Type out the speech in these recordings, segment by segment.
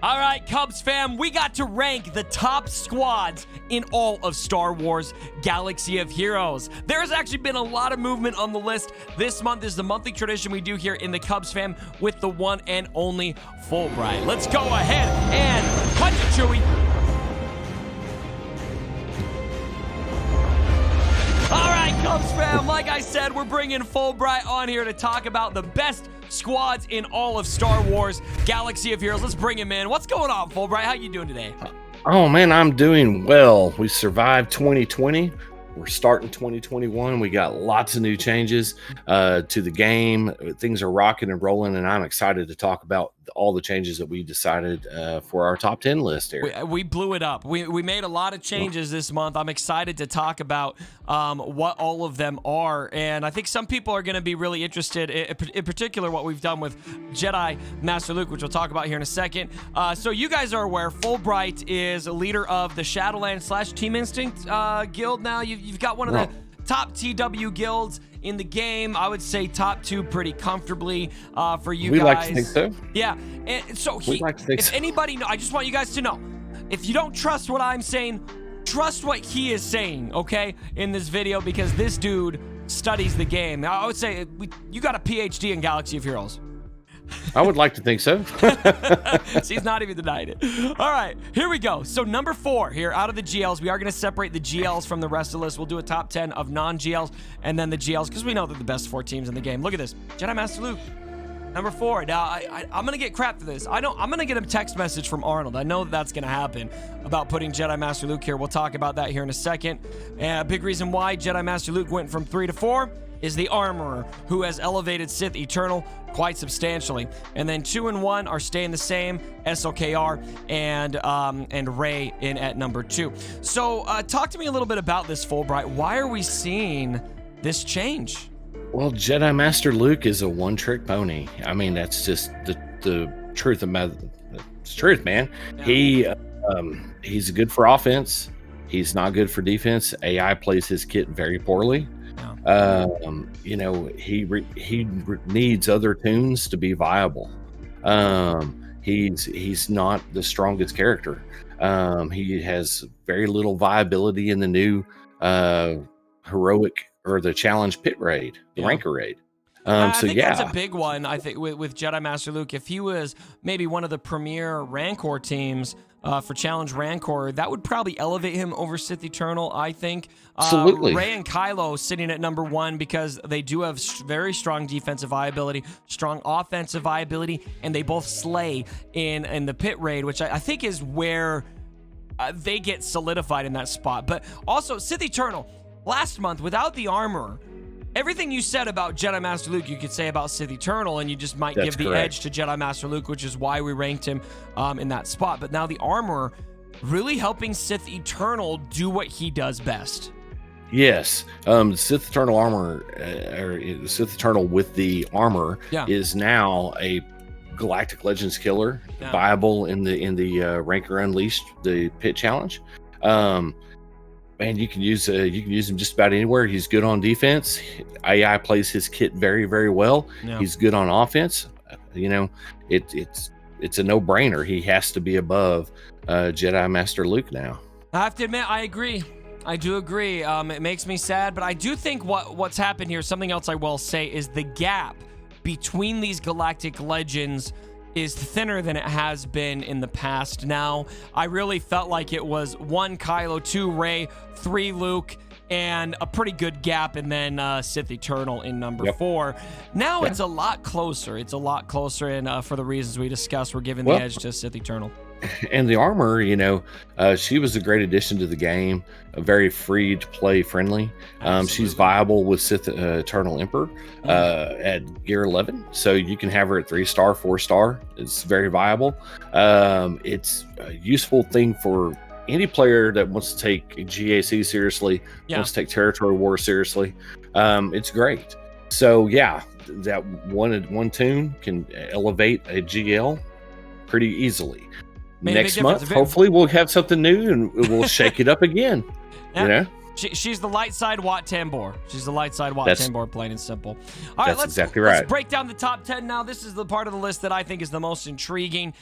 All right, Cubs fam, we got to rank the top squads in all of Star Wars Galaxy of Heroes. There's actually been a lot of movement on the list. This month is the monthly tradition we do here in the Cubs fam with the one and only Fulbright. Let's go ahead and punch it, Chewie. All right, Cubs fam, like I said, we're bringing Fulbright on here to talk about the best squads in all of Star Wars Galaxy of Heroes. Let's bring him in. What's going on, Fulbright? How you doing today? Oh man, I'm doing well. We survived 2020. We're starting 2021. We got lots of new changes to the game. Things are rocking and rolling, and I'm excited to talk about all the changes that we decided for our top 10 list here. We blew it up. We made a lot of changes this month. I'm excited to talk about what all of them are, and I think some people are going to be really interested, in particular what we've done with Jedi Master Luke, which we'll talk about here in a second. So you guys are aware, Fulbright is a leader of the Shadowlands / Team Instinct guild now. You've got one of the top TW guilds in the game. I would say top 2 pretty comfortably for you guys. We like to think so. Yeah. And so if anybody know, I just want you guys to know, if you don't trust what I'm saying, trust what he is saying, okay, in this video, because this dude studies the game. I would say you got a PhD in Galaxy of Heroes. I would like to think so. See, he's not even denying it. All right, here we go. So number 4 here out of the GLs, we are going to separate the GLs from the rest of the list. We'll do a top 10 of non-GLs and then the GLs, because we know they're the best 4 teams in the game. Look at this. Jedi Master Luke, number 4. Now, I'm going to get crap for this. I'm going to get a text message from Arnold. I know that's going to happen about putting Jedi Master Luke here. We'll talk about that here in a second. A big reason why Jedi Master Luke went from 3 to 4 is the Armorer, who has elevated Sith Eternal quite substantially. And then 2 and 1 are staying the same, SWGoH and Rey in at number 2. So talk to me a little bit about this, Fulbright. Why are we seeing this change? Well, Jedi Master Luke is a one-trick pony. I mean, that's just the truth of it's truth, man. Yeah. He's good for offense. He's not good for defense. AI plays his kit very poorly. You know, he needs other tunes to be viable. He's not the strongest character. He has very little viability in the new heroic or the challenge pit raid, the Rancor raid. I think that's a big one. I think with Jedi Master Luke, if he was maybe one of the premier Rancor teams for Challenge Rancor, that would probably elevate him over Sith Eternal, I think. Absolutely. Rey and Kylo sitting at number 1 because they do have very strong defensive viability, strong offensive viability, and they both slay in the pit raid, which I think is where they get solidified in that spot. But also, Sith Eternal, last month, without the Armorer, everything you said about Jedi Master Luke, you could say about Sith Eternal, and you just might give the edge to Jedi Master Luke, which is why we ranked him in that spot. But now the Armorer really helping Sith Eternal do what he does best. Yes, Sith Eternal armor, or Sith Eternal with the armor, is now a Galactic Legends killer, viable in the Rancor Unleashed, the pit challenge. Man, you can use him just about anywhere. He's good on defense. AI plays his kit very, very well. He's good on offense. You know, it's a no-brainer. He has to be above Jedi Master Luke now. I have to admit, I agree. I do agree. It makes me sad, but I do think what's happened here, something else I will say, is the gap between these Galactic Legends is thinner than it has been in the past. Now, I really felt like it was 1 Kylo, 2 Rey, 3 Luke, and a pretty good gap, and then Sith Eternal in number 4. Now it's a lot closer. It's a lot closer, and for the reasons we discussed, we're giving the edge to Sith Eternal. And the armor, you know, she was a great addition to the game, very free to play friendly. She's viable with Sith Eternal Emperor at gear 11, so you can have her at 3-star, 4-star. It's very viable. It's a useful thing for any player that wants to take GAC seriously, wants to take territory war seriously. It's great. So yeah, that one tune can elevate a GL pretty easily. Next month, hopefully, we'll have something new and we'll shake it up again. You know? She's the light side Wat Tambor. She's the light side Wat Tambor, plain and simple. All right, let's break down the top 10 now. This is the part of the list that I think is the most intriguing.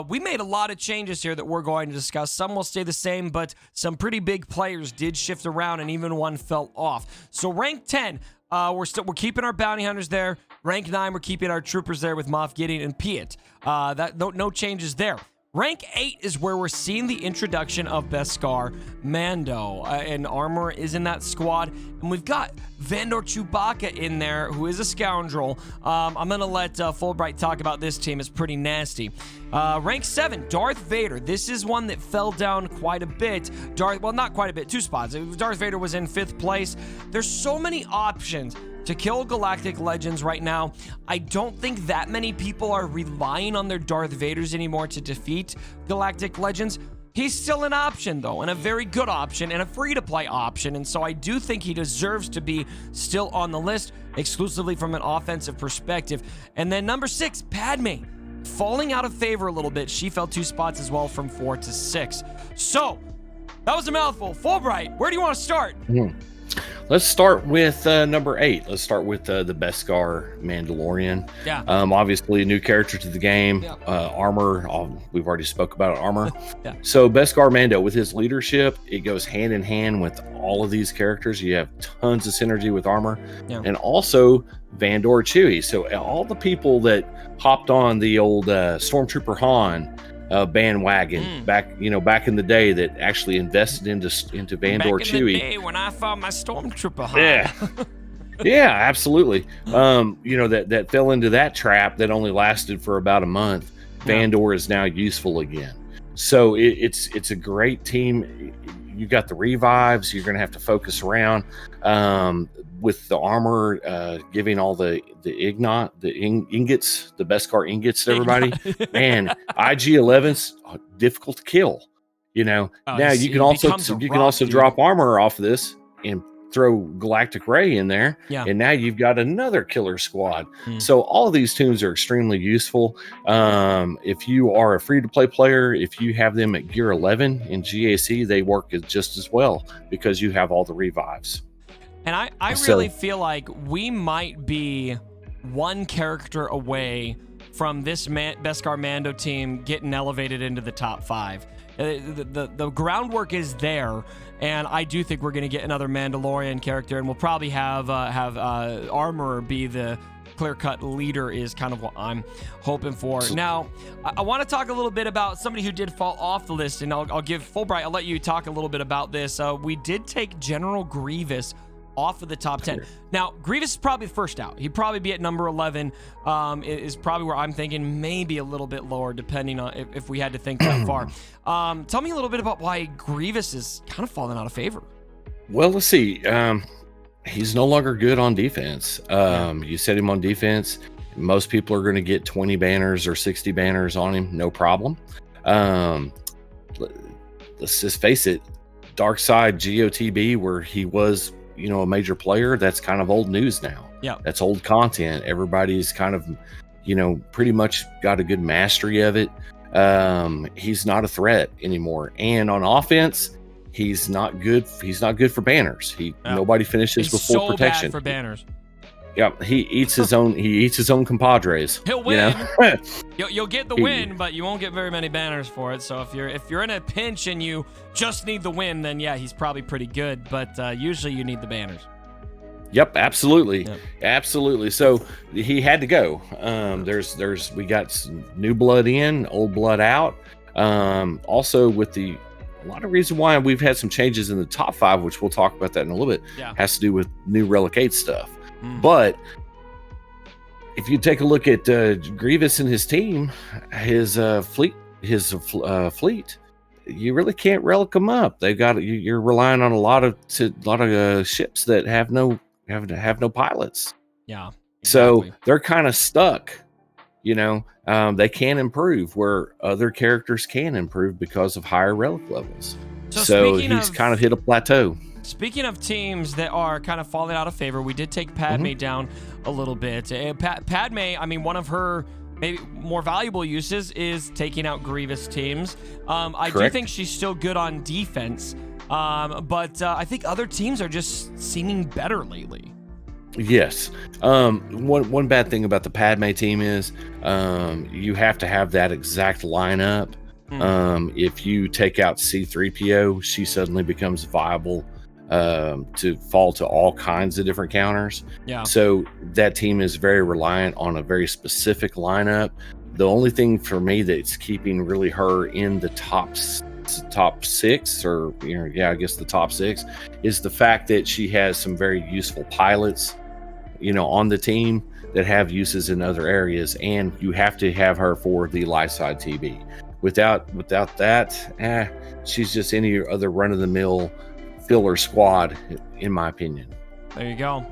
We made a lot of changes here that we're going to discuss. Some will stay the same, but some pretty big players did shift around, and even one fell off. So rank 10, we're keeping our bounty hunters there. Rank 9, we're keeping our troopers there with Moff Gideon and Piet. No changes there. Rank 8 is where we're seeing the introduction of Beskar Mando, and Armor is in that squad, and we've got Vandor Chewbacca in there, who is a scoundrel. I'm gonna let Fulbright talk about this team. It's pretty nasty. Rank 7, Darth Vader. This is one that fell down quite a bit. Well, not quite a bit, 2 spots. Darth Vader was in 5th place. There's so many options to kill Galactic Legends right now. I don't think that many people are relying on their Darth Vaders anymore to defeat Galactic Legends. He's still an option, though, and a very good option, and a free-to-play option, and so I do think he deserves to be still on the list, exclusively from an offensive perspective. And then number 6, Padme, falling out of favor a little bit. She fell 2 spots as well, from 4 to 6. So, that was a mouthful. Fulbright, where do you want to start? Let's start with number 8. Let's start with the Beskar Mandalorian. Yeah. Obviously, a new character to the game. Yeah. Armor. We've already spoke about Armor. Yeah. So Beskar Mando, with his leadership, it goes hand in hand with all of these characters. You have tons of synergy with Armor, and also Vandor Chewie. So all the people that hopped on the old Stormtrooper Han bandwagon back in the day, that actually invested into Vandor Chewie. Back in the day when I found my Stormtrooper Han. Yeah, absolutely. That fell into that trap that only lasted for about a month. Vandor is now useful again. So it's a great team. You got the revives. You're going to have to focus around with the Armor, giving all the ingots, the Beskar ingots to everybody. And IG-11's difficult to kill. Now you can also drop Armor off of this and throw Galactic Ray in there, and now you've got another killer squad. So all of these tunes are extremely useful. If you are a free-to-play player, if you have them at Gear 11 in GAC, they work just as well because you have all the revives. And I really feel like we might be one character away from this Beskar Mando team getting elevated into the top 5. The groundwork is there, and I do think we're going to get another Mandalorian character, and we'll probably have Armor be the clear-cut leader, is kind of what I'm hoping for. Now, I want to talk a little bit about somebody who did fall off the list, and I'll give Fulbright, I'll let you talk a little bit about this. We did take General Grievous off of the top 10. Now, Grievous is probably the first out. He'd probably be at number 11, is probably where I'm thinking, maybe a little bit lower, depending on if we had to think that far. Tell me a little bit about why Grievous is kind of falling out of favor. Well, let's see. He's no longer good on defense. You set him on defense, most people are going to get 20 banners or 60 banners on him, no problem. Let's just face it, Dark Side GOTB, where he was a major player, that's kind of old news now. Yeah, that's old content. Everybody's kind of pretty much got a good mastery of it. He's not a threat anymore, and on offense he's not good for banners. Nobody finishes with full protection. Bad for banners. Yeah, he eats his own compadres. He'll win. You'll get the win, but you won't get very many banners for it. So if you're in a pinch and you just need the win, then yeah, he's probably pretty good. But usually you need the banners. Yep, absolutely, absolutely. So he had to go. We got some new blood in, old blood out. Also with a lot of reason why we've had some changes in the top 5, which we'll talk about that in a little bit. Has to do with new Relic 8 stuff. But if you take a look at Grievous and his team, his fleet, you really can't relic them up. You're relying on a lot of ships that have no pilots. Yeah. Exactly. So they're kind of stuck. They can improve where other characters can improve because of higher relic levels. So he's kind of hit a plateau. Speaking of teams that are kind of falling out of favor, we did take Padme down a little bit. Padme, I mean, one of her maybe more valuable uses is taking out Grievous teams. I do Correct. think she's still good on defense, but I think other teams are just seeming better lately. Yes. One bad thing about the Padme team is you have to have that exact lineup. If you take out C-3PO, she suddenly becomes viable to fall to all kinds of different counters. Yeah. So that team is very reliant on a very specific lineup. The only thing for me that's keeping really her in the top six, or I guess the top six, is the fact that she has some very useful pilots, on the team that have uses in other areas, and you have to have her for the light side TB. Without that, she's just any other run-of-the-mill filler squad, in my opinion. There you go.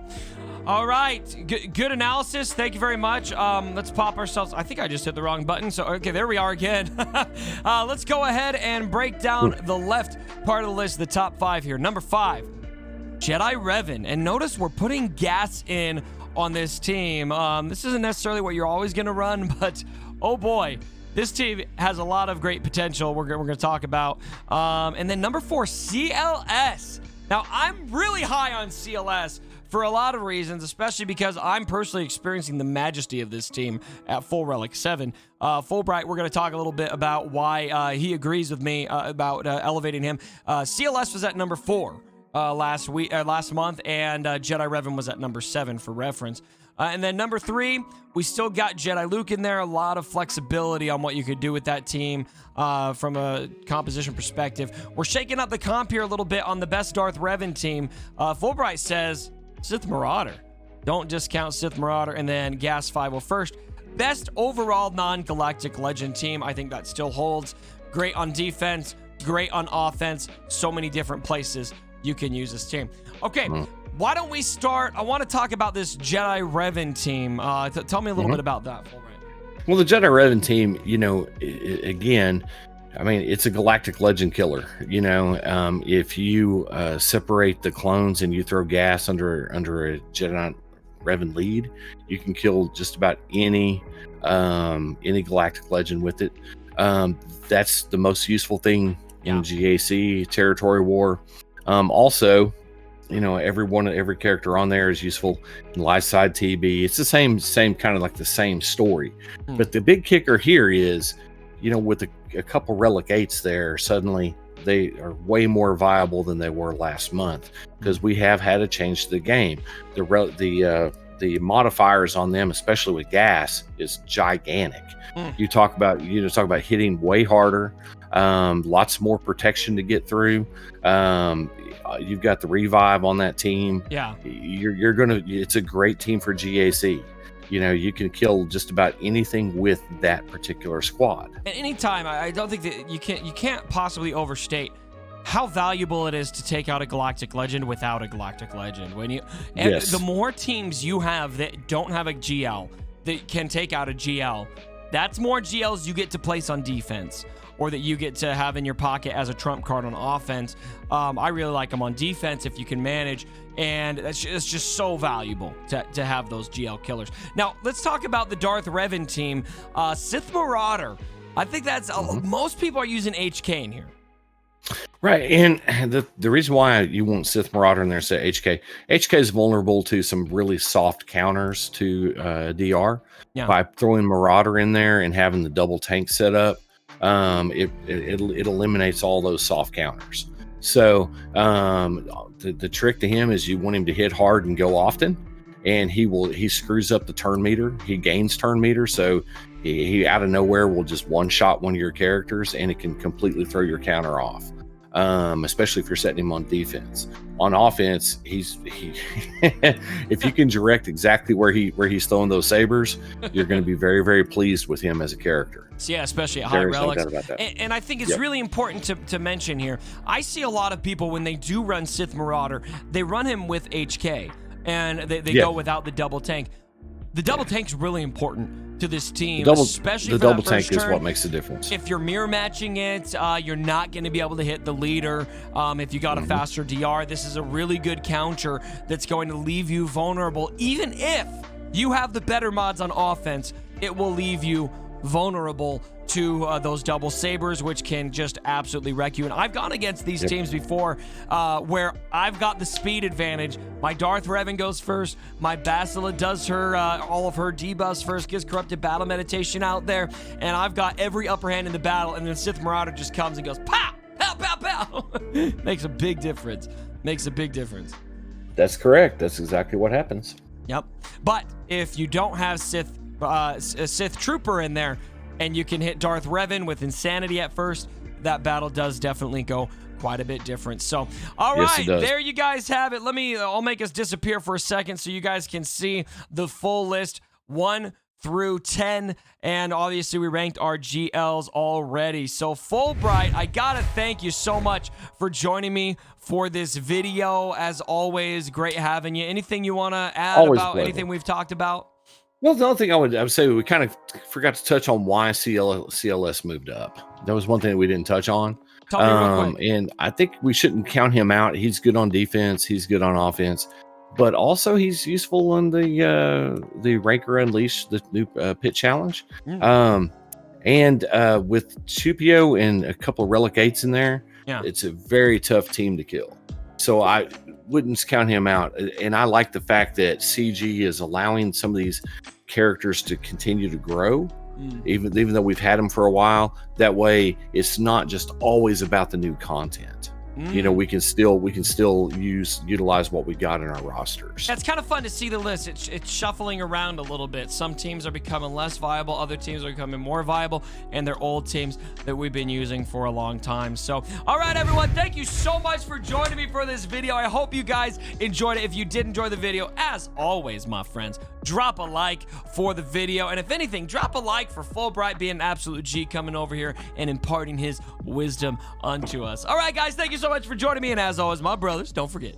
All right, good analysis. Thank you very much. Let's pop ourselves. I think I just hit the wrong button. So, okay, there we are again. Let's go ahead and break down the left part of the list, the top 5 here. Number 5, Jedi Revan. And notice we're putting gas in on this team. This isn't necessarily what you're always going to run, but oh boy, this team has a lot of great potential we're going to talk about. And then number 4, CLS. Now, I'm really high on CLS for a lot of reasons, especially because I'm personally experiencing the majesty of this team at Full Relic 7. Fulbright, we're going to talk a little bit about why he agrees with me about elevating him. CLS was at number 4 last month, and Jedi Revan was at number 7 for reference. And then number 3, we still got Jedi Luke in there. A lot of flexibility on what you could do with that team from a composition perspective. We're shaking up the comp here a little bit on the best Darth Revan team. Fulbright says Sith Marauder. Don't discount Sith Marauder. And then Gas 501st. Best overall non-galactic legend team. I think that still holds. Great on defense. Great on offense. So many different places you can use this team. Okay. Why don't we start? I want to talk about this Jedi Revan team. Tell me a little bit about that, Fulbright. Well, the Jedi Revan team, again, I mean, it's a galactic legend killer. If you separate the clones and you throw gas under a Jedi Revan lead, you can kill just about any galactic legend with it. That's the most useful thing in GAC, Territory War. Also, every character on there is useful in light side TB. It's the same kind of like the same story. But the big kicker here is, with a couple Relic 8s there, suddenly they are way more viable than they were last month, because we have had a change to the game. The modifiers on them, especially with gas, is gigantic. You talk about hitting way harder, lots more protection to get through. You've got the revive on that team. Yeah, it's a great team for GAC. You can kill just about anything with that particular squad. At any time, I don't think that you can't possibly overstate how valuable it is to take out a galactic legend without a galactic legend. The more teams you have that don't have a GL that can take out a GL, that's more GLs you get to place on defense, or that you get to have in your pocket as a trump card on offense. I really like them on defense if you can manage, and it's just so valuable to have those GL killers. Now, let's talk about the Darth Revan team. Sith Marauder. I think that's most people are using HK in here. Right, and the reason why you want Sith Marauder in there is that HK is vulnerable to some really soft counters to DR. By throwing Marauder in there and having the double tank set up, it eliminates all those soft counters. So the trick to him is you want him to hit hard and go often, and he screws up the turn meter. He gains turn meter, so he out of nowhere will just one shot one of your characters, and it can completely throw your counter off. Especially if you're setting him on defense. On offense, if you can direct exactly where he's throwing those sabers, you're going to be very, very pleased with him as a character. Yeah, especially at high relics. And I think it's really important to mention here. I see a lot of people when they do run Sith Marauder, they run him with HK, and they go without the double tank. The double tank's really important to this team, especially the for double that first tank turn. Is what makes the difference. If you're mirror matching it, you're not going to be able to hit the leader. If you got a faster DR, this is a really good counter that's going to leave you vulnerable, even if you have the better mods on offense it will leave you vulnerable to those double sabers, which can just absolutely wreck you. And I've gone against these teams before where I've got the speed advantage. My Darth Revan goes first. My Basila does her all of her debuffs first, gets Corrupted Battle Meditation out there, and I've got every upper hand in the battle, and then Sith Marauder just comes and goes, pow, pow, pow, pow. Makes a big difference. Makes a big difference. That's correct. That's exactly what happens. Yep. But if you don't have a Sith Trooper in there, and you can hit Darth Revan with Insanity at first, that battle does definitely go quite a bit different. So, all right, there you guys have it. I'll make us disappear for a second so you guys can see the full list, 1 through 10, and obviously we ranked our GLs already. So Fulbright, I gotta thank you so much for joining me for this video. As always, great having you. Anything you want to add about anything we've talked about? Well, the only thing I would say, we kind of forgot to touch on why CLS moved up. That was one thing that we didn't touch on. Tell me real quick. And I think we shouldn't count him out. He's good on defense. He's good on offense. But also he's useful in the Ranker Unleashed, the new pit challenge. And with Chupio and a couple of Relicates in there, it's a very tough team to kill. So I wouldn't count him out. And I like the fact that CG is allowing some of these characters to continue to grow, even though we've had them for a while. That way, it's not just always about the new content. You know, we can still utilize what we got in our rosters. It's kind of fun to see the list. It's shuffling around a little bit. Some teams are becoming less viable. Other teams are becoming more viable. And they're old teams that we've been using for a long time. So, all right, everyone. Thank you so much for joining me for this video. I hope you guys enjoyed it. If you did enjoy the video, as always, my friends, drop a like for the video. And if anything, drop a like for Fulbright being an absolute G, coming over here and imparting his wisdom unto us. All right, guys. Thank you so much for joining me. And as always, my brothers, don't forget,